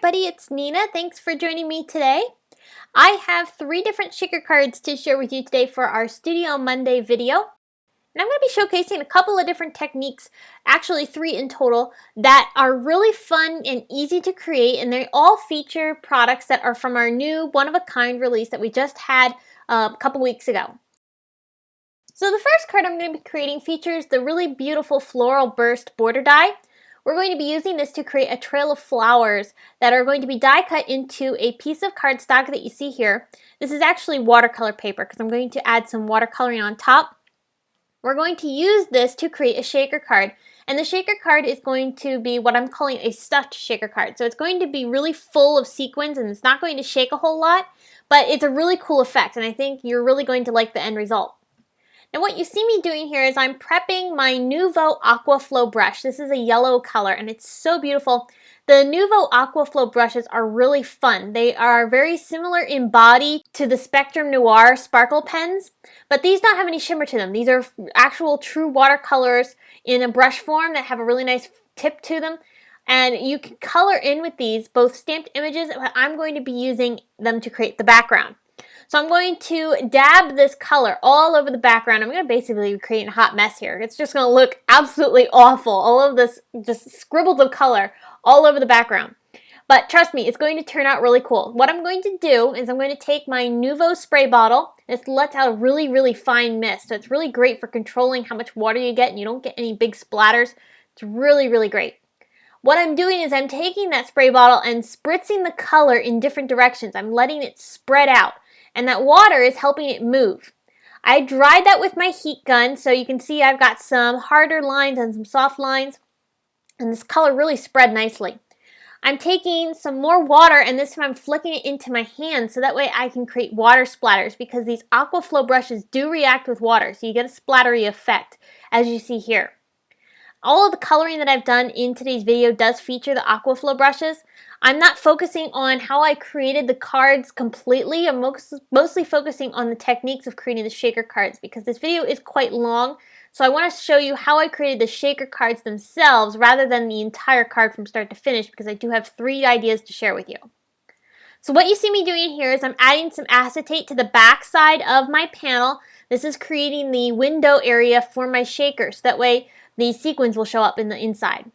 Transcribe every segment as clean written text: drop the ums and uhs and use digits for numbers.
everybody, it's Nina. Thanks for joining me today. I have 3 different shaker cards to share with you today for our Studio Monday video. And I'm going to be showcasing a couple of different techniques, actually 3 in total, that are really fun and easy to create, and they all feature products that are from our new one-of-a-kind release that we just had a couple weeks ago. So the first card I'm going to be creating features the really beautiful floral burst border die. We're going to be using this to create a trail of flowers that are going to be die cut into a piece of cardstock that you see here. This is actually watercolor paper because I'm going to add some watercoloring on top. We're going to use this to create a shaker card, and the shaker card is going to be what I'm calling a stuffed shaker card. So it's going to be really full of sequins and it's not going to shake a whole lot, but it's a really cool effect and I think you're really going to like the end result. Now what you see me doing here is I'm prepping my Nuvo Aqua Flow brush. This is a yellow color and it's so beautiful. The Nuvo Aqua Flow brushes are really fun. They are very similar in body to the Spectrum Noir sparkle pens, but these don't have any shimmer to them. These are actual true watercolors in a brush form that have a really nice tip to them. And you can color in with these, both stamped images, but I'm going to be using them to create the background. So I'm going to dab this color all over the background. I'm going to basically create a hot mess here. It's just going to look absolutely awful. All of this just scribbles of color all over the background. But trust me, it's going to turn out really cool. What I'm going to do is I'm going to take my Nuvo spray bottle. This lets out a really, really fine mist. So it's really great for controlling how much water you get and you don't get any big splatters. It's really, really great. What I'm doing is I'm taking that spray bottle and spritzing the color in different directions. I'm letting it spread out. And that water is helping it move. I dried that with my heat gun, so you can see I've got some harder lines and some soft lines, and this color really spread nicely. I'm taking some more water, and this time I'm flicking it into my hand so that way I can create water splatters, because these Aqua Flow brushes do react with water, so you get a splattery effect, as you see here. All of the coloring that I've done in today's video does feature the Aqua Flow brushes. I'm not focusing on how I created the cards completely. I'm mostly focusing on the techniques of creating the shaker cards because this video is quite long. So I want to show you how I created the shaker cards themselves rather than the entire card from start to finish, because I do have 3 ideas to share with you. So what you see me doing here is I'm adding some acetate to the back side of my panel. This is creating the window area for my shaker, so that way the sequins will show up in the inside.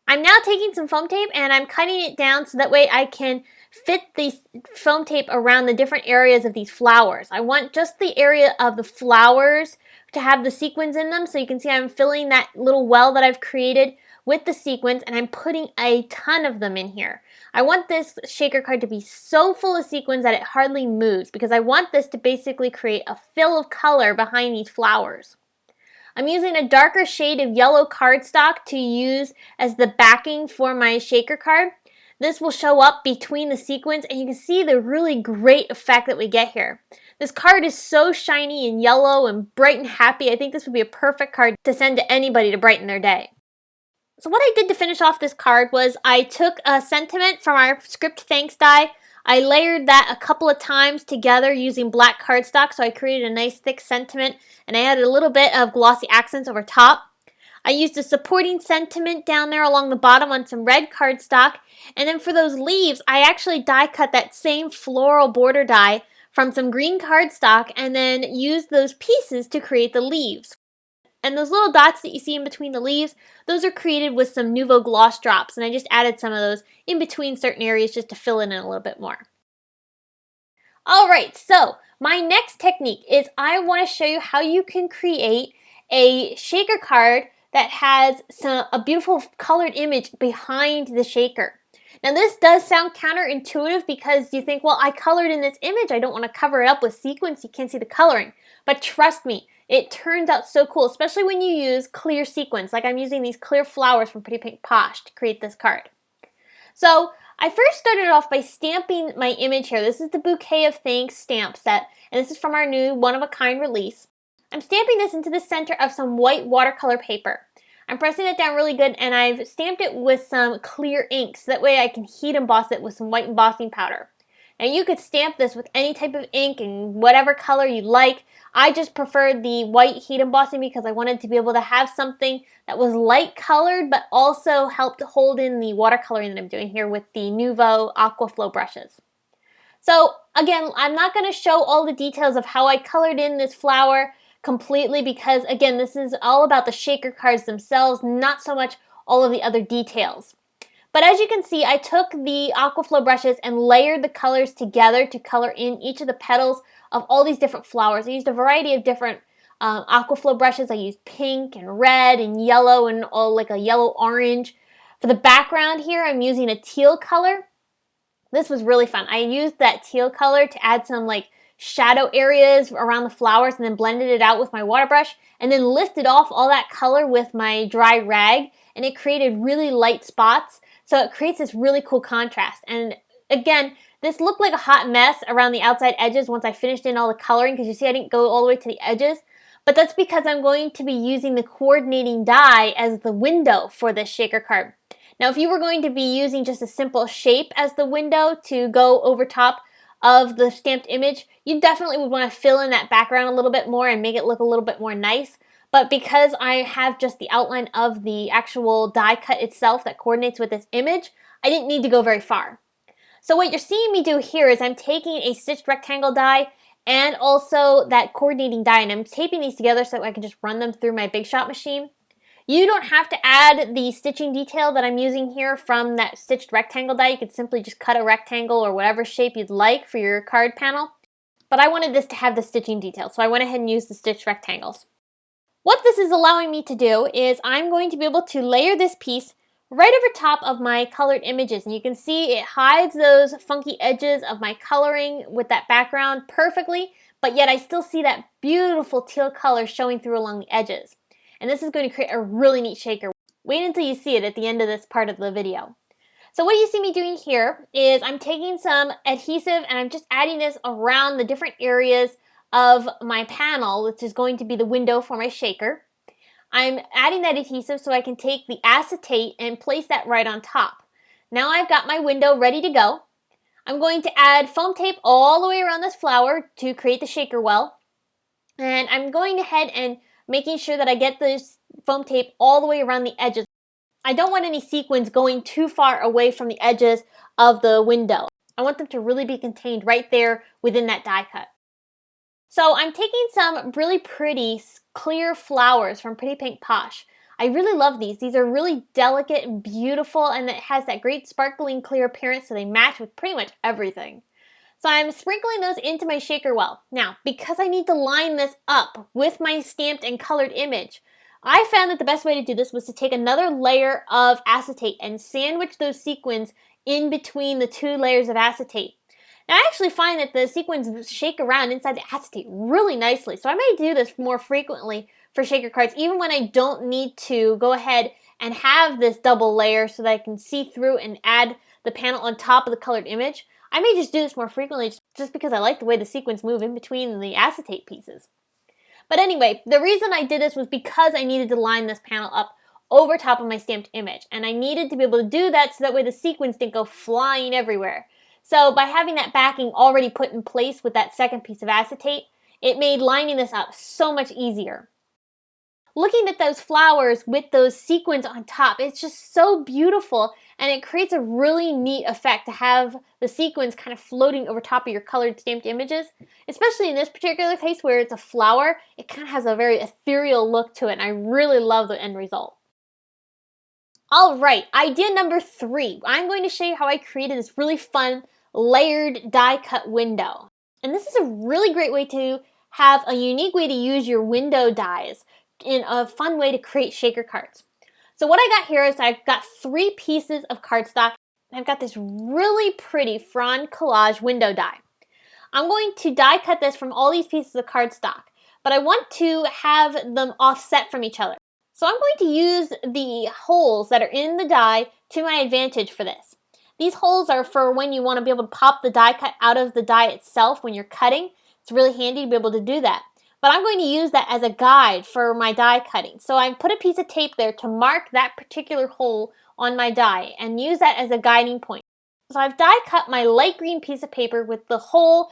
I'm now taking some foam tape and I'm cutting it down so that way I can fit the foam tape around the different areas of these flowers. I want just the area of the flowers to have the sequins in them, so you can see I'm filling that little well that I've created with the sequins, and I'm putting a ton of them in here. I want this shaker card to be so full of sequins that it hardly moves, because I want this to basically create a fill of color behind these flowers. I'm using a darker shade of yellow cardstock to use as the backing for my shaker card. This will show up between the sequins and you can see the really great effect that we get here. This card is so shiny and yellow and bright and happy. I think this would be a perfect card to send to anybody to brighten their day. So what I did to finish off this card was I took a sentiment from our script thanks die. I layered that a couple of times together using black cardstock, so I created a nice thick sentiment, and I added a little bit of glossy accents over top. I used a supporting sentiment down there along the bottom on some red cardstock, and then for those leaves, I actually die cut that same floral border die from some green cardstock and then used those pieces to create the leaves. And those little dots that you see in between the leaves, those are created with some Nuvo gloss drops, and I just added some of those in between certain areas just to fill in a little bit more. Alright, so my next technique is I want to show you how you can create a shaker card that has a beautiful colored image behind the shaker. Now this does sound counterintuitive because you think, well, I colored in this image, I don't want to cover it up with sequins, you can't see the coloring. But trust me, it turns out so cool, especially when you use clear sequins. Like I'm using these clear flowers from Pretty Pink Posh to create this card. So I first started off by stamping my image here. This is the Bouquet of Thanks stamp set, and this is from our new one-of-a-kind release. I'm stamping this into the center of some white watercolor paper. I'm pressing it down really good, and I've stamped it with some clear ink, so that way I can heat emboss it with some white embossing powder. And you could stamp this with any type of ink and whatever color you like. I just preferred the white heat embossing because I wanted to be able to have something that was light colored but also helped hold in the watercoloring that I'm doing here with the Nuvo Aquaflow brushes. So again, I'm not going to show all the details of how I colored in this flower completely because again, this is all about the shaker cards themselves, not so much all of the other details. But as you can see, I took the Aquaflow brushes and layered the colors together to color in each of the petals of all these different flowers. I used a variety of different Aquaflow brushes. I used pink and red and yellow and all like a yellow orange. For the background here, I'm using a teal color. This was really fun. I used that teal color to add some like shadow areas around the flowers and then blended it out with my water brush and then lifted off all that color with my dry rag, and it created really light spots. So it creates this really cool contrast. And again, this looked like a hot mess around the outside edges once I finished in all the coloring because you see I didn't go all the way to the edges. But that's because I'm going to be using the coordinating die as the window for this shaker card. Now, if you were going to be using just a simple shape as the window to go over top of the stamped image, you definitely would want to fill in that background a little bit more and make it look a little bit more nice. But because I have just the outline of the actual die cut itself that coordinates with this image, I didn't need to go very far. So what you're seeing me do here is I'm taking a stitched rectangle die and also that coordinating die, and I'm taping these together so I can just run them through my Big Shot machine. You don't have to add the stitching detail that I'm using here from that stitched rectangle die. You could simply just cut a rectangle or whatever shape you'd like for your card panel. But I wanted this to have the stitching detail, so I went ahead and used the stitched rectangles. What this is allowing me to do is I'm going to be able to layer this piece right over top of my colored images. And you can see it hides those funky edges of my coloring with that background perfectly, but yet I still see that beautiful teal color showing through along the edges. And this is going to create a really neat shaker. Wait until you see it at the end of this part of the video. So what you see me doing here is I'm taking some adhesive and I'm just adding this around the different areas of my panel, which is going to be the window for my shaker. I'm adding that adhesive so I can take the acetate and place that right on top. Now I've got my window ready to go. I'm going to add foam tape all the way around this flower to create the shaker well. And I'm going ahead and making sure that I get this foam tape all the way around the edges. I don't want any sequins going too far away from the edges of the window. I want them to really be contained right there within that die cut. So I'm taking some really pretty clear flowers from Pretty Pink Posh. I really love these. These are really delicate and beautiful, and it has that great sparkling clear appearance, so they match with pretty much everything. So I'm sprinkling those into my shaker well. Now, because I need to line this up with my stamped and colored image, I found that the best way to do this was to take another layer of acetate and sandwich those sequins in between the two layers of acetate. Now, I actually find that the sequins shake around inside the acetate really nicely, so I may do this more frequently for shaker cards, even when I don't need to go ahead and have this double layer so that I can see through and add the panel on top of the colored image. I may just do this more frequently just because I like the way the sequins move in between the acetate pieces. But anyway, the reason I did this was because I needed to line this panel up over top of my stamped image, and I needed to be able to do that so that way the sequins didn't go flying everywhere. So by having that backing already put in place with that second piece of acetate, it made lining this up so much easier. Looking at those flowers with those sequins on top, it's just so beautiful, and it creates a really neat effect to have the sequins kind of floating over top of your colored stamped images. Especially in this particular case where it's a flower, it kind of has a very ethereal look to it, and I really love the end result. Alright, idea number 3. I'm going to show you how I created this really fun layered die cut window. And this is a really great way to have a unique way to use your window dies in a fun way to create shaker cards. So what I got here is I've got 3 pieces of cardstock. I've got this really pretty frond collage window die. I'm going to die cut this from all these pieces of cardstock, but I want to have them offset from each other. So I'm going to use the holes that are in the die to my advantage for this. These holes are for when you want to be able to pop the die cut out of the die itself when you're cutting. It's really handy to be able to do that. But I'm going to use that as a guide for my die cutting. So I put a piece of tape there to mark that particular hole on my die and use that as a guiding point. So I've die cut my light green piece of paper with the hole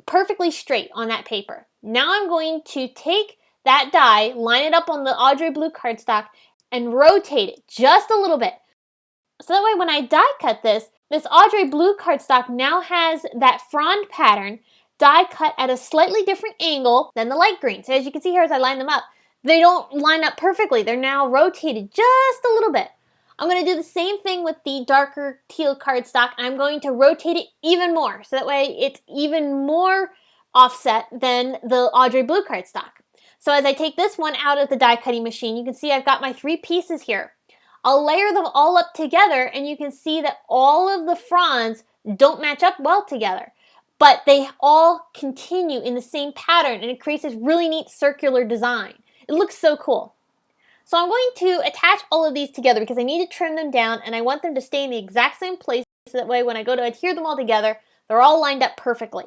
perfectly straight on that paper. Now I'm going to take that die, line it up on the Audrey blue cardstock, and rotate it just a little bit. So that way when I die cut this Audrey blue cardstock now has that frond pattern die cut at a slightly different angle than the light green. So as you can see here as I line them up, they don't line up perfectly. They're now rotated just a little bit. I'm going to do the same thing with the darker teal cardstock, and I'm going to rotate it even more, so that way it's even more offset than the Audrey blue cardstock. So as I take this one out of the die cutting machine, you can see I've got my 3 pieces here. I'll layer them all up together, and you can see that all of the fronds don't match up well together, but they all continue in the same pattern, and it creates this really neat circular design. It looks so cool. So I'm going to attach all of these together because I need to trim them down, and I want them to stay in the exact same place so that way when I go to adhere them all together, they're all lined up perfectly.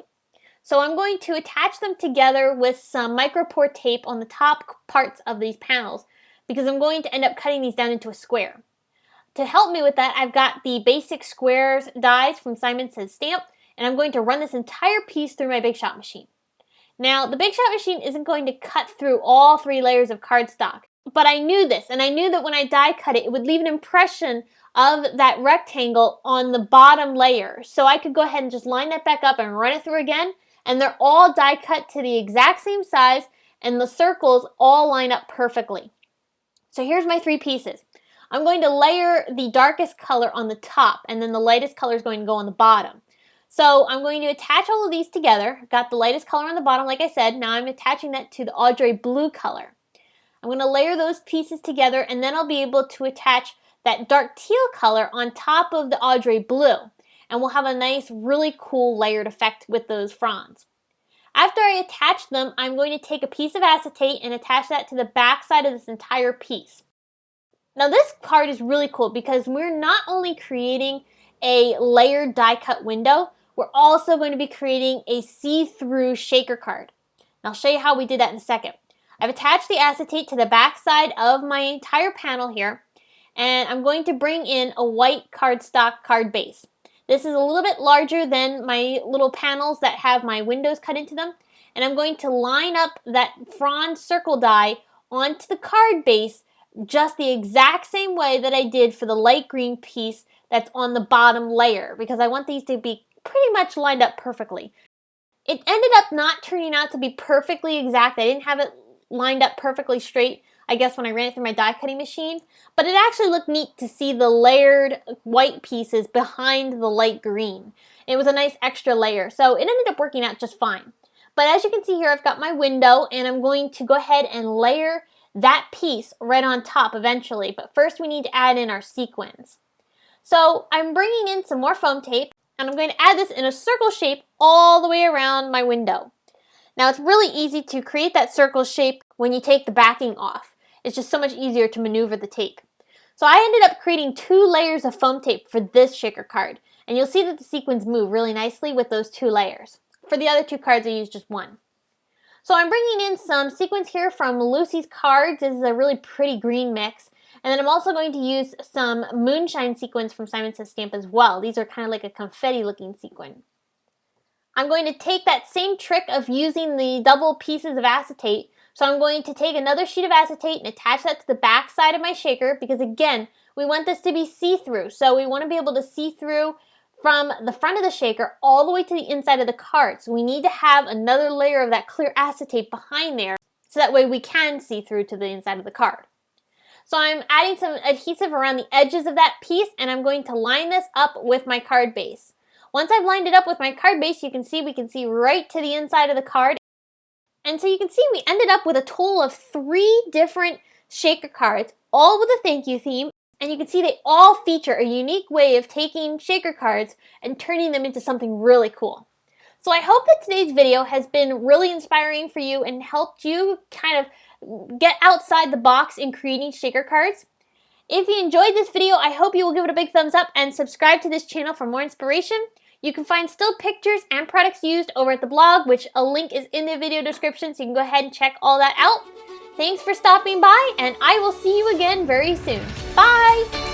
So I'm going to attach them together with some micropore tape on the top parts of these panels because I'm going to end up cutting these down into a square. To help me with that, I've got the basic squares dies from Simon Says Stamp, and I'm going to run this entire piece through my Big Shot machine. Now, the Big Shot machine isn't going to cut through all 3 layers of cardstock. But I knew this, and I knew that when I die cut it, it would leave an impression of that rectangle on the bottom layer. So I could go ahead and just line that back up and run it through again, and they're all die cut to the exact same size, and the circles all line up perfectly. So here's my 3 pieces. I'm going to layer the darkest color on the top, and then the lightest color is going to go on the bottom. So I'm going to attach all of these together. I've got the lightest color on the bottom, like I said. Now I'm attaching that to the Audrey blue color. I'm going to layer those pieces together, and then I'll be able to attach that dark teal color on top of the Audrey blue. And we'll have a nice, really cool layered effect with those fronds. After I attach them, I'm going to take a piece of acetate and attach that to the back side of this entire piece. Now this card is really cool because we're not only creating a layered die cut window, we're also going to be creating a see-through shaker card. And I'll show you how we did that in a second. I've attached the acetate to the back side of my entire panel here, and I'm going to bring in a white cardstock card base. This is a little bit larger than my little panels that have my windows cut into them, and I'm going to line up that frond circle die onto the card base just the exact same way that I did for the light green piece that's on the bottom layer, because I want these to be pretty much lined up perfectly. It ended up not turning out to be perfectly exact. I didn't have it lined up perfectly straight, I guess, when I ran it through my die cutting machine, but it actually looked neat to see the layered white pieces behind the light green. It was a nice extra layer, so it ended up working out just fine. But as you can see here, I've got my window, and I'm going to go ahead and layer that piece right on top eventually, but first we need to add in our sequins. So I'm bringing in some more foam tape, and I'm going to add this in a circle shape all the way around my window. Now it's really easy to create that circle shape when you take the backing off. It's just so much easier to maneuver the tape. So I ended up creating 2 layers of foam tape for this shaker card, and you'll see that the sequins move really nicely with those 2 layers. For the other 2 cards I used just 1. So I'm bringing in some sequins here from Lucy's Cards. This is a really pretty green mix. And then I'm also going to use some moonshine sequins from Simon Says Stamp as well. These are kind of like a confetti looking sequin. I'm going to take that same trick of using the double pieces of acetate. So I'm going to take another sheet of acetate and attach that to the back side of my shaker because again, we want this to be see-through. So we want to be able to see through from the front of the shaker all the way to the inside of the card. So we need to have another layer of that clear acetate behind there so that way we can see through to the inside of the card. So I'm adding some adhesive around the edges of that piece and I'm going to line this up with my card base. Once I've lined it up with my card base, we can see right to the inside of the card. And so you can see we ended up with a total of 3 different shaker cards, all with a thank you theme. And you can see they all feature a unique way of taking shaker cards and turning them into something really cool. So I hope that today's video has been really inspiring for you and helped you kind of get outside the box in creating shaker cards. If you enjoyed this video, I hope you will give it a big thumbs up and subscribe to this channel for more inspiration. You can find still pictures and products used over at the blog, which a link is in the video description, so you can go ahead and check all that out. Thanks for stopping by, and I will see you again very soon. Bye!